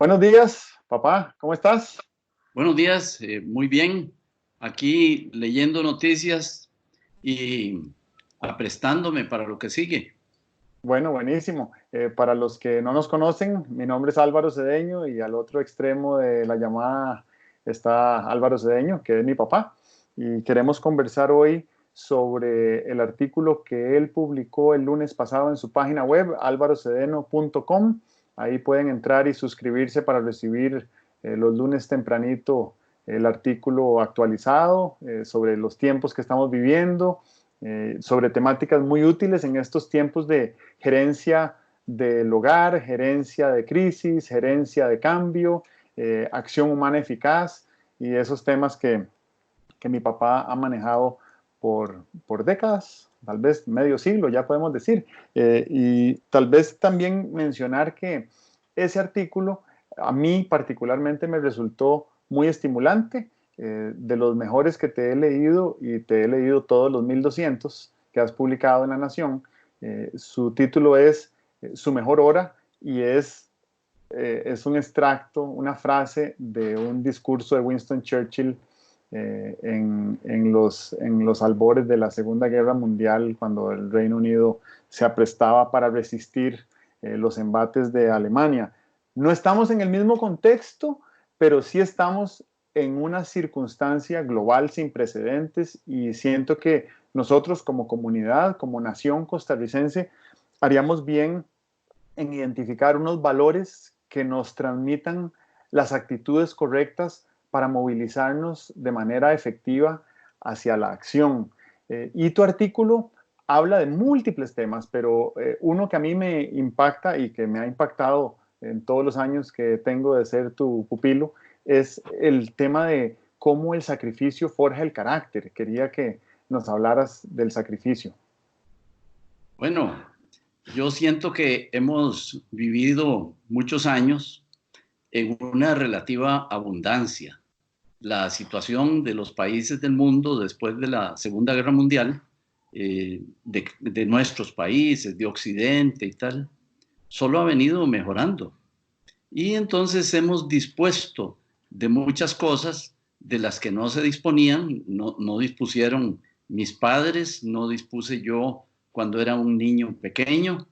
Buenos días, papá, ¿cómo estás? Buenos días, muy bien. Aquí leyendo noticias y aprestándome para lo que sigue. Bueno, buenísimo. Para los que no nos conocen, mi nombre es Álvaro Cedeño y al otro extremo de la llamada está Álvaro Cedeño, que es mi papá. Y queremos conversar hoy sobre el artículo que él publicó el lunes pasado en su página web, alvarocedeno.com. Ahí pueden entrar y suscribirse para recibir los lunes tempranito el artículo actualizado sobre los tiempos que estamos viviendo, sobre temáticas muy útiles en estos tiempos de gerencia del hogar, gerencia de crisis, gerencia de cambio, acción humana eficaz y esos temas que mi papá ha manejado por décadas, tal vez medio siglo, ya podemos decir. Y tal vez también mencionar que ese artículo a mí particularmente me resultó muy estimulante, de los mejores que te he leído y te he leído todos los 1200 que has publicado en La Nación. Su título es Su mejor hora y es un extracto, una frase de un discurso de Winston Churchill en los albores de la Segunda Guerra Mundial, cuando el Reino Unido se aprestaba para resistir los embates de Alemania. No estamos en el mismo contexto, pero sí estamos en una circunstancia global sin precedentes y siento que nosotros como comunidad, como nación costarricense, haríamos bien en identificar unos valores que nos transmitan las actitudes correctas para movilizarnos de manera efectiva hacia la acción. Y tu artículo habla de múltiples temas, pero uno que a mí me impacta y que me ha impactado en todos los años que tengo de ser tu pupilo es el tema de cómo el sacrificio forja el carácter. Quería que nos hablaras del sacrificio. Bueno, yo siento que hemos vivido muchos años en una relativa abundancia. La situación de los países del mundo después de la Segunda Guerra Mundial, de nuestros países, de Occidente y tal, solo ha venido mejorando. Y entonces hemos dispuesto de muchas cosas de las que no se disponían, no dispusieron mis padres, no dispuse yo cuando era un niño pequeño,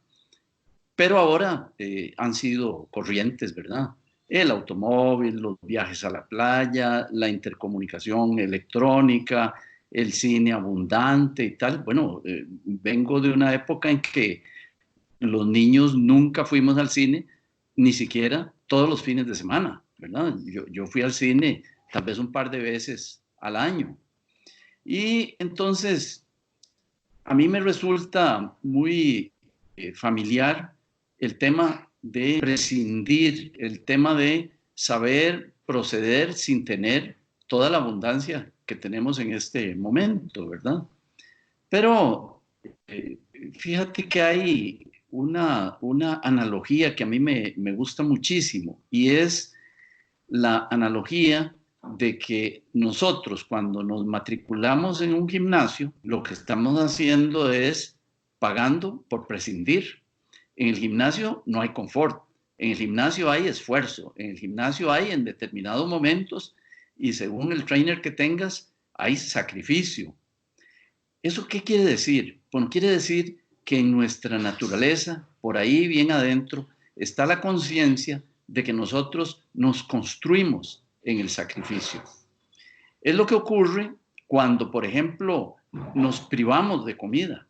pero ahora han sido corrientes, ¿verdad? El automóvil, los viajes a la playa, la intercomunicación electrónica, el cine abundante y tal. Bueno, vengo de una época en que los niños nunca fuimos al cine, ni siquiera todos los fines de semana, ¿verdad? Yo fui al cine tal vez un par de veces al año. Y entonces, a mí me resulta muy familiar el tema de prescindir, el tema de saber proceder sin tener toda la abundancia que tenemos en este momento, ¿verdad? Pero eh, fíjate que hay una analogía que a mí me gusta muchísimo y es la analogía de que nosotros cuando nos matriculamos en un gimnasio, lo que estamos haciendo es pagando por prescindir. En el gimnasio no hay confort, en el gimnasio hay esfuerzo, en el gimnasio hay en determinados momentos y según el trainer que tengas, hay sacrificio. ¿Eso qué quiere decir? Bueno, quiere decir que en nuestra naturaleza, por ahí bien adentro, está la conciencia de que nosotros nos construimos en el sacrificio. Es lo que ocurre cuando, por ejemplo, nos privamos de comida.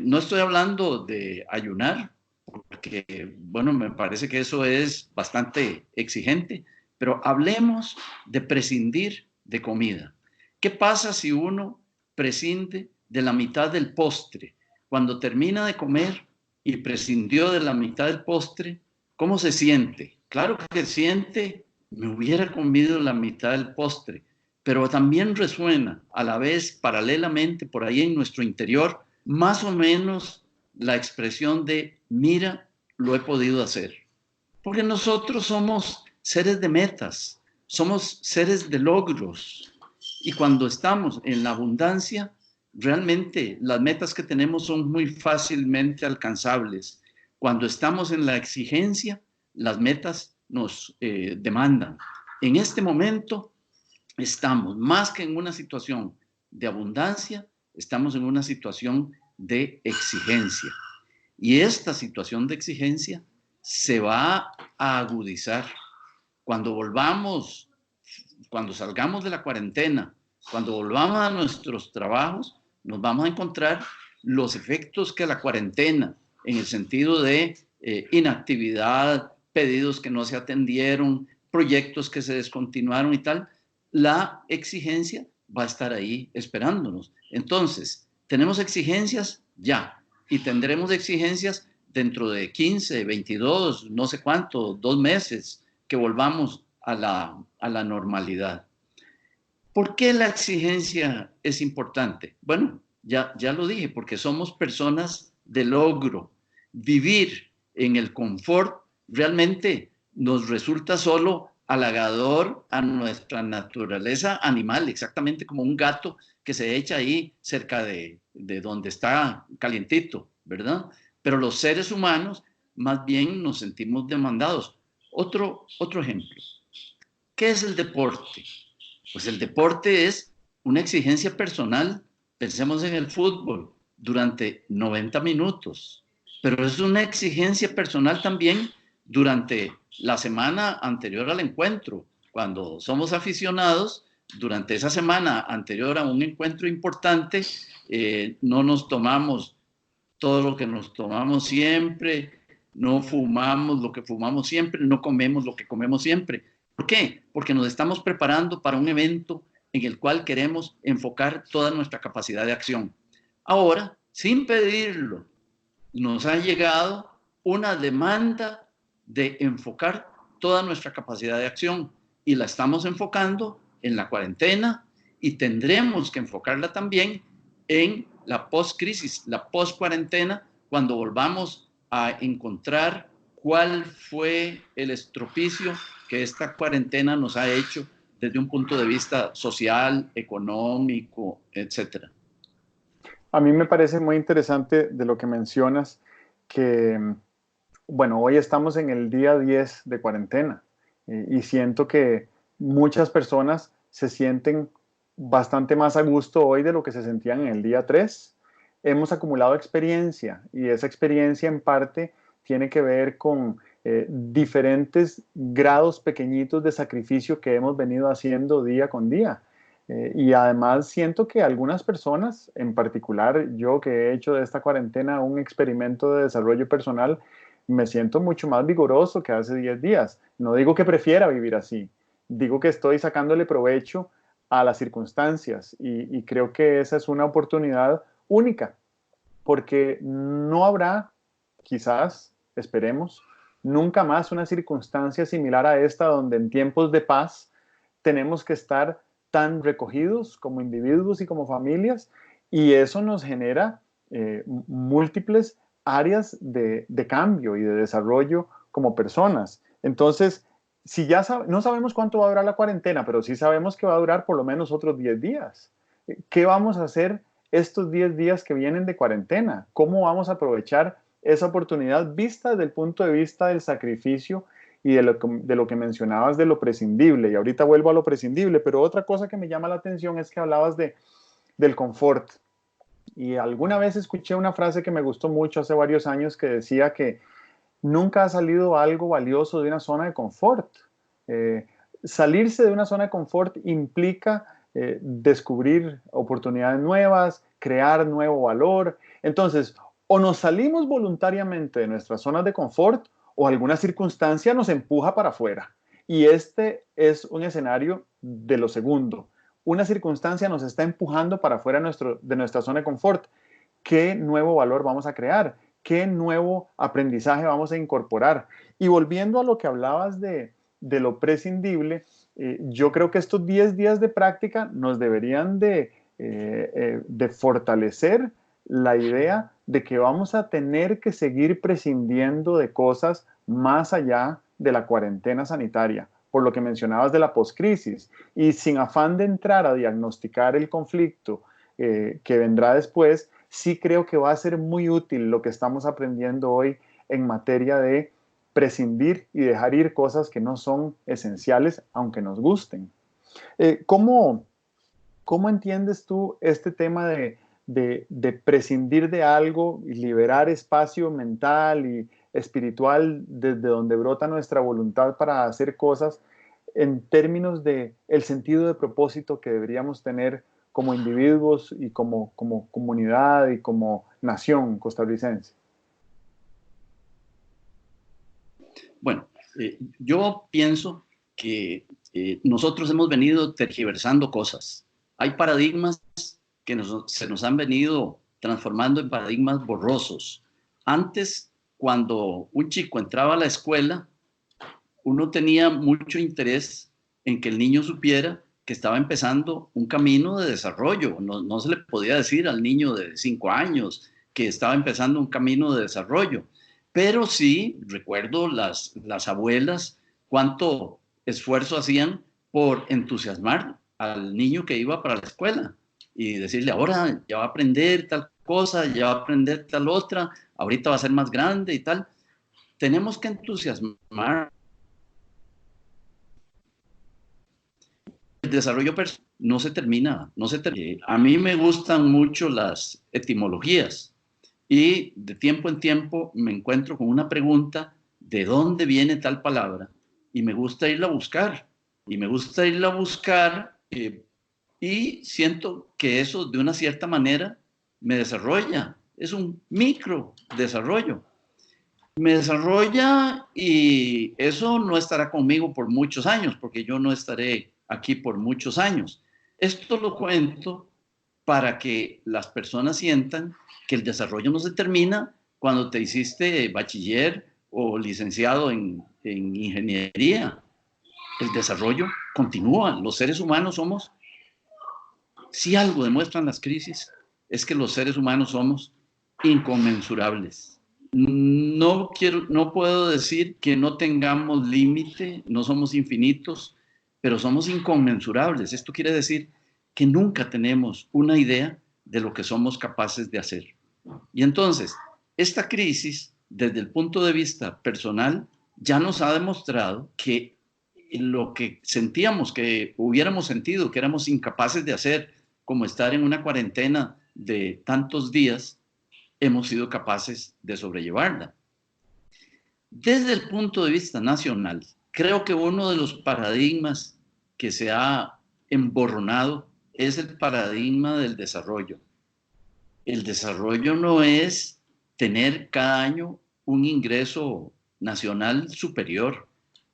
No estoy hablando de ayunar, porque, bueno, me parece que eso es bastante exigente, pero hablemos de prescindir de comida. ¿Qué pasa si uno prescinde de la mitad del postre? Cuando termina de comer y prescindió de la mitad del postre, ¿cómo se siente? Claro que siente, me hubiera comido la mitad del postre, pero también resuena a la vez, paralelamente, por ahí en nuestro interior, más o menos la expresión de, mira, lo he podido hacer. Porque nosotros somos seres de metas, somos seres de logros. Y cuando estamos en la abundancia, realmente las metas que tenemos son muy fácilmente alcanzables. Cuando estamos en la exigencia, las metas nos demandan. En este momento estamos más que en una situación de abundancia, estamos en una situación de exigencia. Y esta situación de exigencia se va a agudizar cuando volvamos, cuando salgamos de la cuarentena, cuando volvamos a nuestros trabajos, nos vamos a encontrar los efectos que la cuarentena, en el sentido de inactividad, pedidos que no se atendieron, proyectos que se descontinuaron y tal, la exigencia va a estar ahí esperándonos. Entonces, tenemos exigencias ya y tendremos exigencias dentro de 15, 22, no sé cuánto, 2 meses que volvamos a la normalidad. ¿Por qué la exigencia es importante? Bueno, ya lo dije, porque somos personas de logro. Vivir en el confort realmente nos resulta solo halagador a nuestra naturaleza animal, exactamente como un gato que se echa ahí cerca de donde está calientito, ¿verdad? Pero los seres humanos más bien nos sentimos demandados. Otro ejemplo. ¿Qué es el deporte? Pues el deporte es una exigencia personal. Pensemos en el fútbol durante 90 minutos, pero es una exigencia personal también durante la semana anterior al encuentro. Cuando somos aficionados, durante esa semana anterior a un encuentro importante, no nos tomamos todo lo que nos tomamos siempre, no fumamos lo que fumamos siempre, no comemos lo que comemos siempre. ¿Por qué? Porque nos estamos preparando para un evento en el cual queremos enfocar toda nuestra capacidad de acción. Ahora, sin pedirlo, nos ha llegado una demanda de enfocar toda nuestra capacidad de acción y la estamos enfocando en la cuarentena y tendremos que enfocarla también en la post-crisis, la post-cuarentena, cuando volvamos a encontrar cuál fue el estropicio que esta cuarentena nos ha hecho desde un punto de vista social, económico, etcétera. A mí me parece muy interesante de lo que mencionas, que, bueno, hoy estamos en el día 10 de cuarentena y siento que muchas personas se sienten bastante más a gusto hoy de lo que se sentían en el día 3. Hemos acumulado experiencia y esa experiencia en parte tiene que ver con diferentes grados pequeñitos de sacrificio que hemos venido haciendo día con día. Y además siento que algunas personas, en particular yo que he hecho de esta cuarentena un experimento de desarrollo personal, me siento mucho más vigoroso que hace 10 días. No digo que prefiera vivir así, digo que estoy sacándole provecho a las circunstancias y creo que esa es una oportunidad única, porque no habrá, quizás, esperemos, nunca más una circunstancia similar a esta donde en tiempos de paz tenemos que estar tan recogidos como individuos y como familias, y eso nos genera múltiples áreas de cambio y de desarrollo como personas. Entonces, si ya no sabemos cuánto va a durar la cuarentena, pero sí sabemos que va a durar por lo menos otros 10 días. ¿Qué vamos a hacer estos 10 días que vienen de cuarentena? ¿Cómo vamos a aprovechar esa oportunidad vista desde el punto de vista del sacrificio y de lo que mencionabas de lo prescindible? Y ahorita vuelvo a lo prescindible, pero otra cosa que me llama la atención es que hablabas del confort. Y alguna vez escuché una frase que me gustó mucho hace varios años que decía que nunca ha salido algo valioso de una zona de confort. Salirse de una zona de confort implica descubrir oportunidades nuevas, crear nuevo valor. Entonces, o nos salimos voluntariamente de nuestras zonas de confort o alguna circunstancia nos empuja para afuera. Y este es un escenario de lo segundo. Una circunstancia nos está empujando para afuera de nuestra zona de confort. ¿Qué nuevo valor vamos a crear? ¿Qué nuevo aprendizaje vamos a incorporar? Y volviendo a lo que hablabas de lo prescindible, yo creo que estos 10 días de práctica nos deberían de fortalecer la idea de que vamos a tener que seguir prescindiendo de cosas más allá de la cuarentena sanitaria, por lo que mencionabas de la poscrisis, y sin afán de entrar a diagnosticar el conflicto que vendrá después, sí creo que va a ser muy útil lo que estamos aprendiendo hoy en materia de prescindir y dejar ir cosas que no son esenciales, aunque nos gusten. ¿Cómo entiendes tú este tema de prescindir de algo y liberar espacio mental y espiritual desde donde brota nuestra voluntad para hacer cosas en términos de el sentido de propósito que deberíamos tener como individuos y como comunidad y como nación costarricense? Bueno, yo pienso que nosotros hemos venido tergiversando cosas. Hay paradigmas que se nos han venido transformando en paradigmas borrosos. Antes, cuando un chico entraba a la escuela, uno tenía mucho interés en que el niño supiera que estaba empezando un camino de desarrollo. No se le podía decir al niño de 5 años que estaba empezando un camino de desarrollo. Pero sí, recuerdo las abuelas, cuánto esfuerzo hacían por entusiasmar al niño que iba para la escuela y decirle, ahora ya va a aprender tal cosa, ya va a aprender tal otra, ahorita va a ser más grande y tal. Tenemos que entusiasmar. El desarrollo personal no se termina. A mí me gustan mucho las etimologías y de tiempo en tiempo me encuentro con una pregunta de dónde viene tal palabra y me gusta irla a buscar. Y siento que eso de una cierta manera me desarrolla. Es un micro desarrollo. Me desarrolla y eso no estará conmigo por muchos años, porque yo no estaré aquí por muchos años. Esto lo cuento para que las personas sientan que el desarrollo no se termina cuando te hiciste bachiller o licenciado en ingeniería. El desarrollo continúa. Los seres humanos somos, si algo demuestran las crisis, es que los seres humanos somos inconmensurables. No puedo decir que no tengamos límite, no somos infinitos, pero somos inconmensurables. Esto quiere decir que nunca tenemos una idea de lo que somos capaces de hacer. Y entonces, esta crisis, desde el punto de vista personal, ya nos ha demostrado que lo que sentíamos, que hubiéramos sentido, que éramos incapaces de hacer, como estar en una cuarentena de tantos días, hemos sido capaces de sobrellevarla. Desde el punto de vista nacional, creo que uno de los paradigmas que se ha emborronado es el paradigma del desarrollo. El desarrollo no es tener cada año un ingreso nacional superior.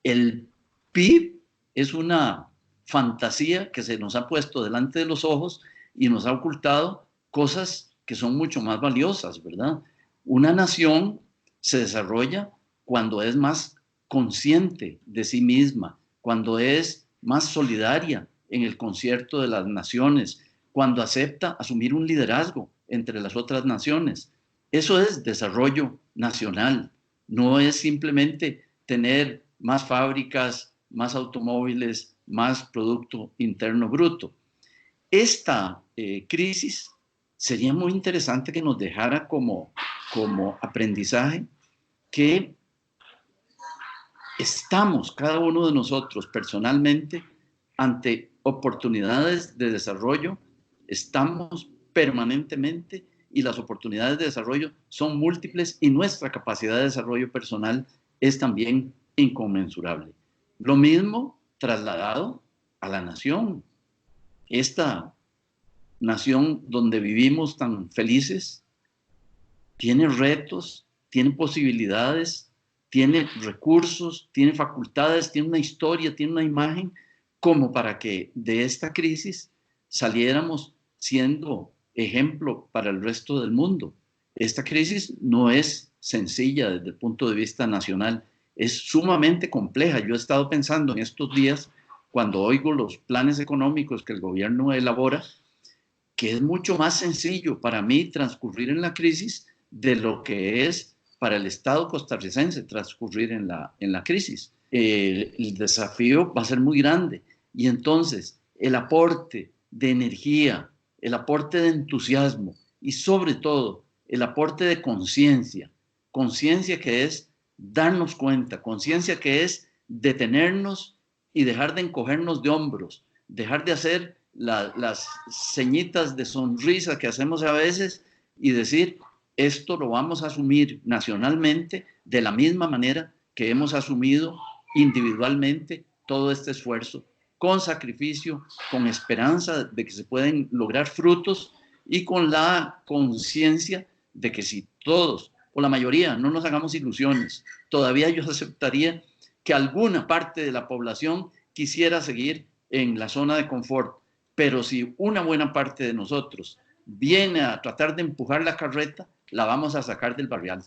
El PIB es una fantasía que se nos ha puesto delante de los ojos y nos ha ocultado cosas que son mucho más valiosas, ¿verdad? Una nación se desarrolla cuando es más consciente de sí misma, cuando es más solidaria en el concierto de las naciones, cuando acepta asumir un liderazgo entre las otras naciones. Eso es desarrollo nacional, no es simplemente tener más fábricas, más automóviles, más Producto Interno Bruto. Esta crisis sería muy interesante que nos dejara como aprendizaje que estamos cada uno de nosotros personalmente ante oportunidades de desarrollo, estamos permanentemente y las oportunidades de desarrollo son múltiples y nuestra capacidad de desarrollo personal es también inconmensurable. Lo mismo trasladado a la nación. Esta nación donde vivimos tan felices tiene retos, tiene posibilidades, tiene recursos, tiene facultades, tiene una historia, tiene una imagen, como para que de esta crisis saliéramos siendo ejemplo para el resto del mundo. Esta crisis no es sencilla desde el punto de vista nacional, es sumamente compleja. Yo he estado pensando en estos días, cuando oigo los planes económicos que el gobierno elabora, que es mucho más sencillo para mí transcurrir en la crisis de lo que es para el Estado costarricense transcurrir en la crisis. El desafío va a ser muy grande y entonces el aporte de energía, el aporte de entusiasmo y sobre todo el aporte de conciencia que es darnos cuenta, conciencia que es detenernos y dejar de encogernos de hombros, dejar de hacer las ceñitas de sonrisa que hacemos a veces y decir, esto lo vamos a asumir nacionalmente de la misma manera que hemos asumido individualmente todo este esfuerzo, con sacrificio, con esperanza de que se pueden lograr frutos y con la conciencia de que si todos o la mayoría, no nos hagamos ilusiones, todavía yo aceptaría que alguna parte de la población quisiera seguir en la zona de confort, pero si una buena parte de nosotros viene a tratar de empujar la carreta, la vamos a sacar del barrial.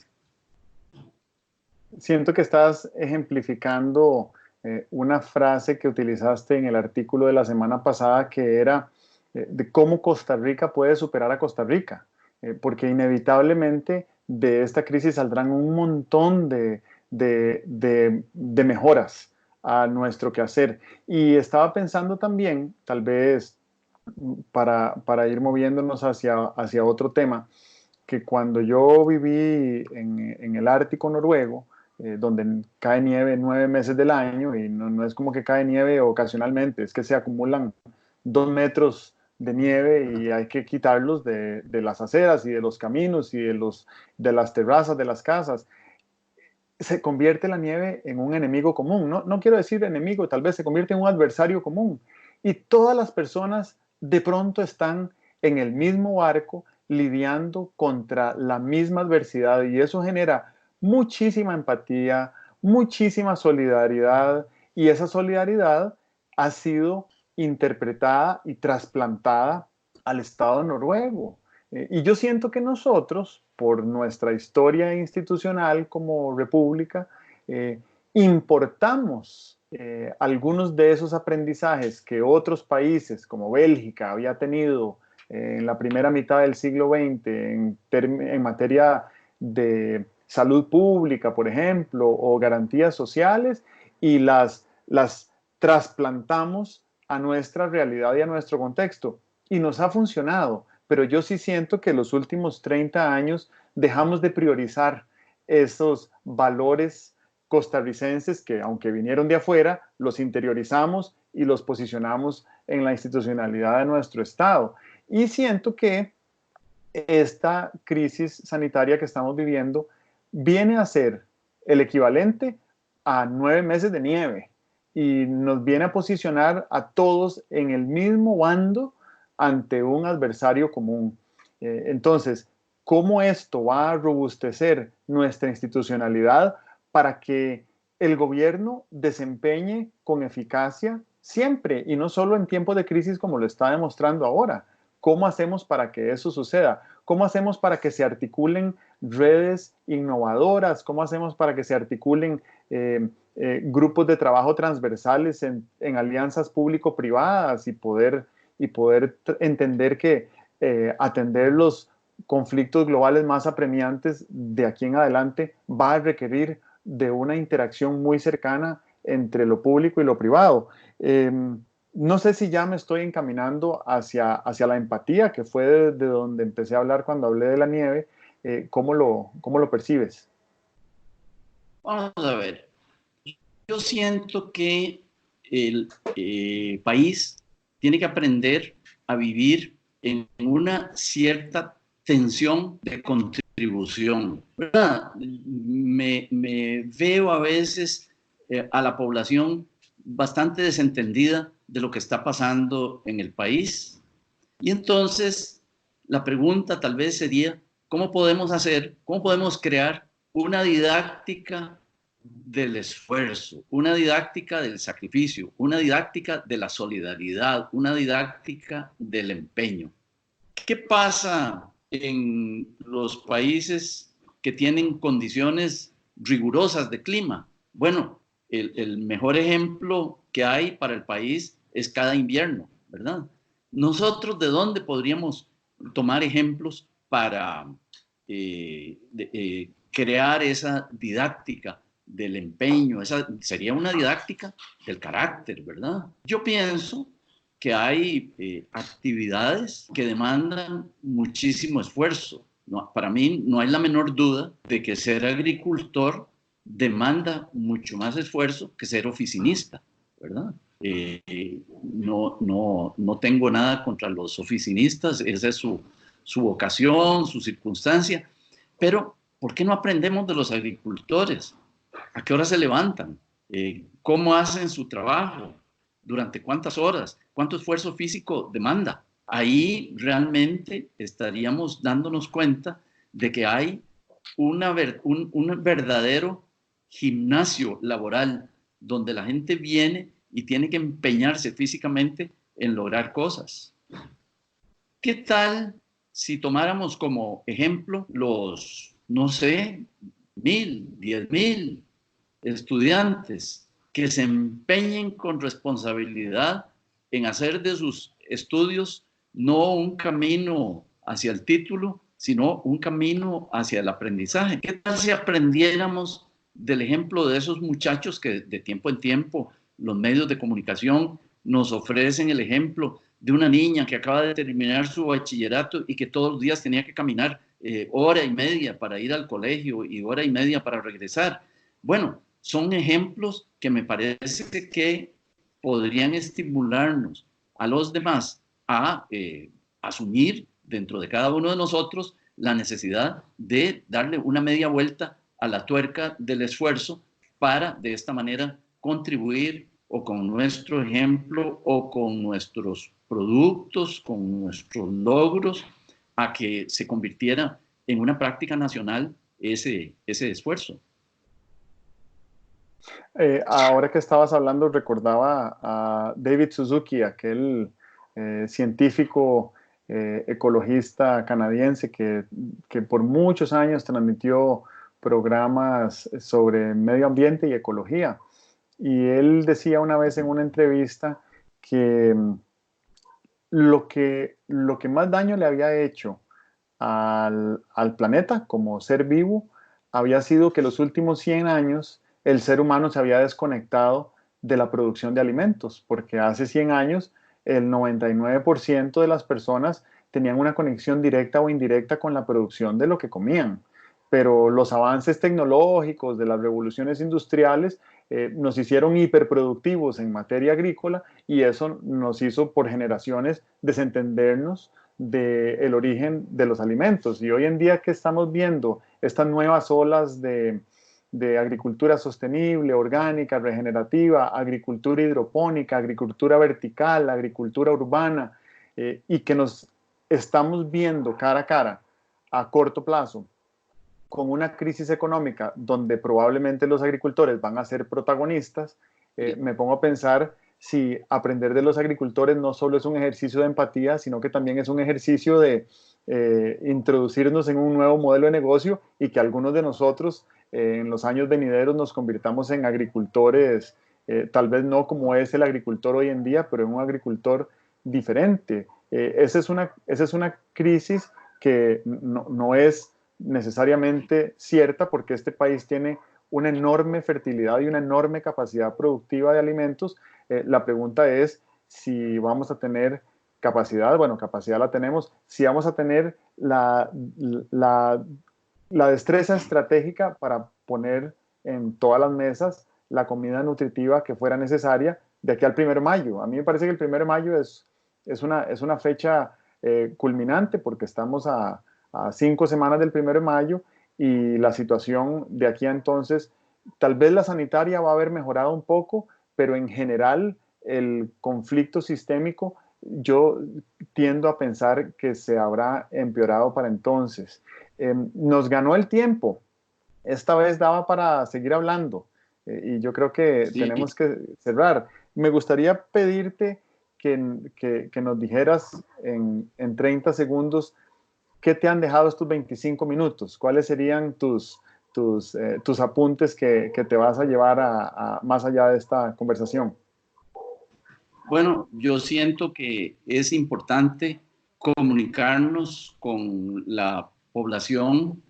Siento que estás ejemplificando una frase que utilizaste en el artículo de la semana pasada, que era de cómo Costa Rica puede superar a Costa Rica, porque inevitablemente de esta crisis saldrán un montón de mejoras a nuestro quehacer. Y estaba pensando también, tal vez para ir moviéndonos hacia otro tema, que cuando yo viví en el Ártico noruego, donde cae nieve 9 meses del año, y no es como que cae nieve ocasionalmente, es que se acumulan 2 metros de nieve y hay que quitarlos de las aceras y de los caminos y de las terrazas de las casas. Se convierte la nieve en un enemigo común. No quiero decir enemigo, tal vez se convierte en un adversario común. Y todas las personas de pronto están en el mismo barco lidiando contra la misma adversidad, y eso genera muchísima empatía, muchísima solidaridad, y esa solidaridad ha sido interpretada y trasplantada al Estado noruego. Y yo siento que nosotros, por nuestra historia institucional como república, importamos algunos de esos aprendizajes que otros países como Bélgica había tenido en la primera mitad del siglo XX en materia de salud pública, por ejemplo, o garantías sociales, y las trasplantamos a nuestra realidad y a nuestro contexto. Y nos ha funcionado, pero yo sí siento que los últimos 30 años dejamos de priorizar esos valores costarricenses que, aunque vinieron de afuera, los interiorizamos y los posicionamos en la institucionalidad de nuestro Estado. Y siento que esta crisis sanitaria que estamos viviendo viene a ser el equivalente a 9 meses de nieve, y nos viene a posicionar a todos en el mismo bando ante un adversario común. Entonces, ¿cómo esto va a robustecer nuestra institucionalidad para que el gobierno desempeñe con eficacia siempre, y no solo en tiempos de crisis como lo está demostrando ahora? ¿Cómo hacemos para que eso suceda? ¿Cómo hacemos para que se articulen redes innovadoras? ¿Cómo hacemos para que se articulen grupos de trabajo transversales en alianzas público-privadas, y poder entender que atender los conflictos globales más apremiantes de aquí en adelante va a requerir de una interacción muy cercana entre lo público y lo privado? No sé si ya me estoy encaminando hacia la empatía, que fue de donde empecé a hablar cuando hablé de la nieve. ¿Cómo lo percibes? Vamos a ver. Yo siento que el país tiene que aprender a vivir en una cierta tensión de contribución, ¿verdad? Me veo a veces a la población bastante desentendida de lo que está pasando en el país. Y entonces la pregunta tal vez sería, ¿cómo podemos crear una didáctica del esfuerzo, una didáctica del sacrificio, una didáctica de la solidaridad, una didáctica del empeño? ¿Qué pasa en los países que tienen condiciones rigurosas de clima? Bueno, el mejor ejemplo que hay para el país es cada invierno, ¿verdad? Nosotros, ¿de dónde podríamos tomar ejemplos para crear esa didáctica del empeño? Esa sería una didáctica del carácter, ¿verdad? Yo pienso que hay actividades que demandan muchísimo esfuerzo. No, para mí no hay la menor duda de que ser agricultor demanda mucho más esfuerzo que ser oficinista, ¿verdad? No tengo nada contra los oficinistas, esa es su vocación, su circunstancia, pero ¿por qué no aprendemos de los agricultores? ¿A qué hora se levantan? ¿Cómo hacen su trabajo? ¿Durante cuántas horas? ¿Cuánto esfuerzo físico demanda? Ahí realmente estaríamos dándonos cuenta de que hay un verdadero gimnasio laboral donde la gente viene y tiene que empeñarse físicamente en lograr cosas. ¿Qué tal si tomáramos como ejemplo los, no sé, 10.000 estudiantes que se empeñen con responsabilidad en hacer de sus estudios no un camino hacia el título, sino un camino hacia el aprendizaje? ¿Qué tal si aprendiéramos del ejemplo de esos muchachos que de tiempo en tiempo los medios de comunicación nos ofrecen el ejemplo de una niña que acaba de terminar su bachillerato y que todos los días tenía que caminar hora y media para ir al colegio y hora y media para regresar? Bueno, son ejemplos que me parece que podrían estimularnos a los demás a asumir dentro de cada uno de nosotros la necesidad de darle una media vuelta a la tuerca del esfuerzo para de esta manera contribuir o con nuestro ejemplo o con nuestros productos, con nuestros logros, a que se convirtiera en una práctica nacional ese esfuerzo. Ahora que estabas hablando, recordaba a David Suzuki, aquel científico ecologista canadiense que por muchos años transmitió programas sobre medio ambiente y ecología. Y él decía una vez en una entrevista que lo que más daño le había hecho al planeta como ser vivo había sido que los últimos 100 años el ser humano se había desconectado de la producción de alimentos, porque hace 100 años el 99% de las personas tenían una conexión directa o indirecta con la producción de lo que comían. Pero los avances tecnológicos de las revoluciones industriales nos hicieron hiperproductivos en materia agrícola y eso nos hizo por generaciones desentendernos del origen de los alimentos. Y hoy en día que estamos viendo estas nuevas olas de agricultura sostenible, orgánica, regenerativa, agricultura hidropónica, agricultura vertical, agricultura urbana, y que nos estamos viendo cara a cara a corto plazo con una crisis económica donde probablemente los agricultores van a ser protagonistas, me pongo a pensar si aprender de los agricultores no solo es un ejercicio de empatía, sino que también es un ejercicio de introducirnos en un nuevo modelo de negocio y que algunos de nosotros en los años venideros nos convirtamos en agricultores, tal vez no como es el agricultor hoy en día, pero en un agricultor diferente. Esa es una crisis que no es necesariamente cierta porque este país tiene una enorme fertilidad y una enorme capacidad productiva de alimentos. La pregunta es si vamos a tener capacidad, bueno, capacidad la tenemos, si vamos a tener la destreza estratégica para poner en todas las mesas la comida nutritiva que fuera necesaria de aquí al 1 de mayo. A mí me parece que el 1 de mayo es una fecha culminante porque estamos a 5 semanas del 1 de mayo y la situación de aquí a entonces, tal vez la sanitaria va a haber mejorado un poco, pero en general el conflicto sistémico yo tiendo a pensar que se habrá empeorado para entonces. Nos ganó el tiempo, esta vez daba para seguir hablando y yo creo que sí, tenemos que cerrar. Me gustaría pedirte que nos dijeras en 30 segundos ¿qué te han dejado estos 25 minutos? ¿Cuáles serían tus apuntes que te vas a llevar más allá de esta conversación? Bueno, yo siento que es importante comunicarnos con la población,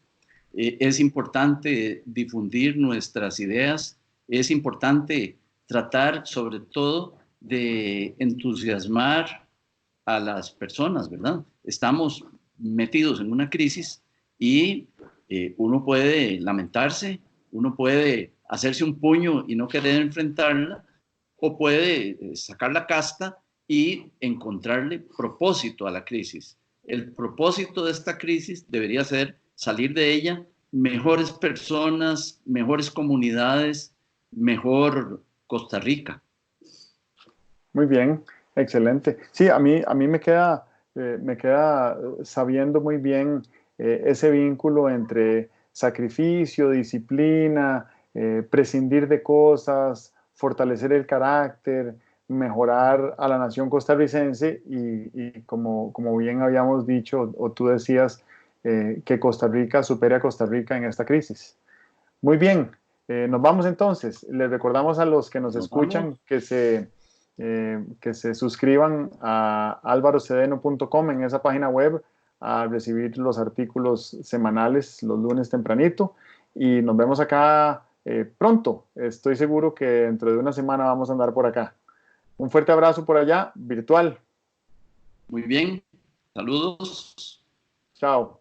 es importante difundir nuestras ideas, es importante tratar sobre todo de entusiasmar a las personas, ¿verdad? Estamos metidos en una crisis y uno puede lamentarse Uno puede hacerse un puño y no querer enfrentarla, o puede sacar la casta y encontrarle propósito a la crisis. El propósito de esta crisis debería ser salir de ella mejores personas, mejores comunidades, mejor Costa Rica. Muy bien, excelente. Sí, a mí me queda sabiendo muy bien ese vínculo entre sacrificio, disciplina, prescindir de cosas, fortalecer el carácter, mejorar a la nación costarricense y como bien habíamos dicho o tú decías, que Costa Rica supere a Costa Rica en esta crisis. Muy bien, nos vamos entonces. Les recordamos a los que nos escuchan que se suscriban a alvarocedeno.com en esa página web a recibir los artículos semanales los lunes tempranito y nos vemos acá pronto. Estoy seguro que dentro de una semana vamos a andar por acá. Un fuerte abrazo por allá, virtual. Muy bien, saludos. Chao.